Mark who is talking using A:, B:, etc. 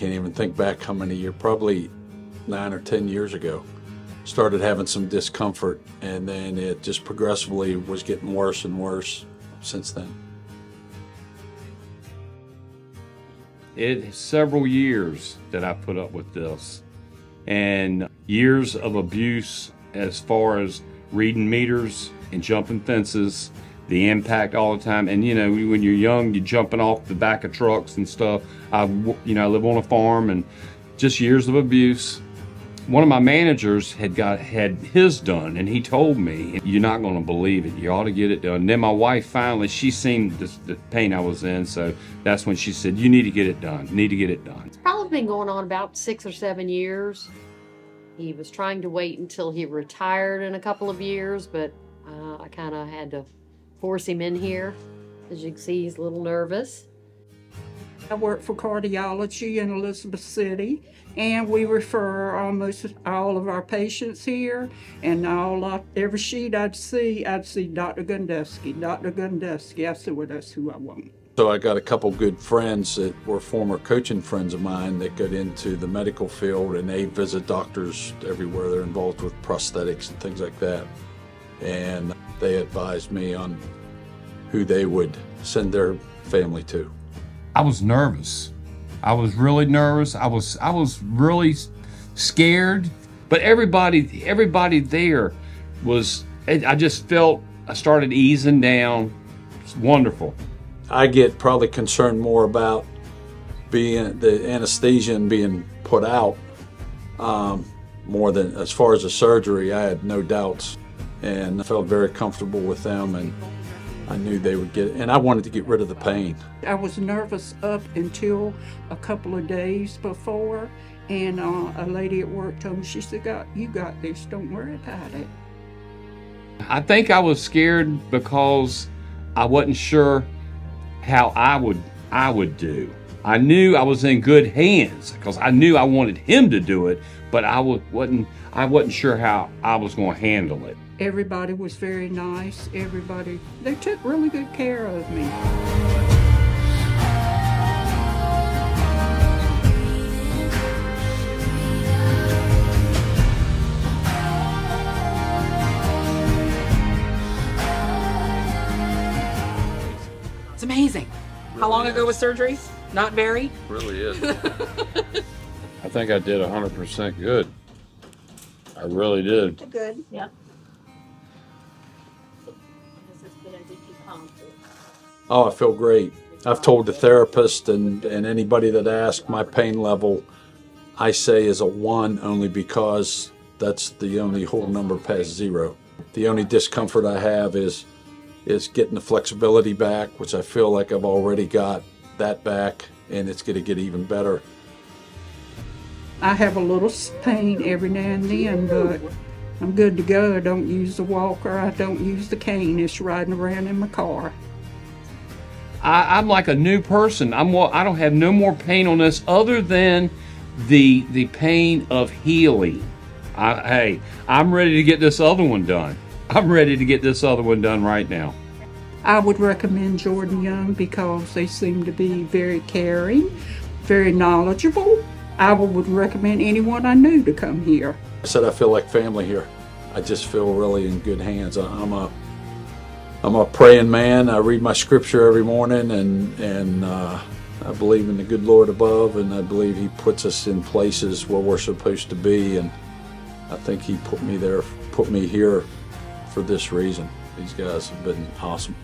A: can't even think back how many years, probably 9 or 10 years ago. Started having some discomfort, and then it just progressively was getting worse and worse since then.
B: It's several years that I put up with this, and years of abuse as far as reading meters and jumping fences, the impact all the time. And you know, when you're young, you're jumping off the back of trucks and stuff. I live on a farm, and just years of abuse. One of my managers had his done, and he told me, "You're not going to believe it. You ought to get it done." And then my wife finally, she seen the pain I was in, so that's when she said, "You need to get it done. You need to get it done."
C: It's probably been going on about 6 or 7 years. He was trying to wait until he retired in a couple of years, but I kind of had to force him in here. As you can see, he's a little nervous.
D: I work for cardiology in Elizabeth City, and we refer almost all of our patients here. And every sheet I'd see Dr. Gundesky, Dr. Gundesky. I said, well, that's who I want.
A: So I got a couple good friends that were former coaching friends of mine that got into the medical field, and they visit doctors everywhere. They're involved with prosthetics and things like that. And they advised me on who they would send their family to.
B: I was nervous. I was really nervous. I was really scared. But everybody there was, I just felt, I started easing down. It's wonderful.
A: I get probably concerned more about being the anesthesia and being put out more than as far as the surgery. I had no doubts, and I felt very comfortable with them, and I knew they would get it, and I wanted to get rid of the pain.
D: I was nervous up until a couple of days before, and a lady at work told me, she said, "You got this, don't worry about it."
B: I think I was scared because I wasn't sure how I would do. I knew I was in good hands because I knew I wanted him to do it, but I wasn't sure how I was going to handle it.
D: Everybody was very nice. They took really good care of me.
E: It's amazing. How long ago was Surgeries? Not very?
A: Really is.
F: I think I did 100% good. I really did.
E: Good, yeah.
A: Oh, I feel great. I've told the therapist and anybody that asks, my pain level, I say is a 1 only because that's the only whole number past 0. The only discomfort I have is getting the flexibility back, which I feel like I've already got that back, and it's going to get even better.
D: I have a little pain every now and then, but I'm good to go. I don't use the walker. I don't use the cane. It's riding around in my car.
B: I'm like a new person. I don't have no more pain on this other than the pain of healing. Hey, I'm ready to get this other one done. I'm ready to get this other one done right now.
D: I would recommend Jordan Young because they seem to be very caring, very knowledgeable. I would recommend anyone I knew to come here.
A: I said I feel like family here. I just feel really in good hands. I'm a praying man. I read my scripture every morning, and I believe in the good Lord above, and I believe He puts us in places where we're supposed to be, and I think He put me here for this reason. These guys have been awesome.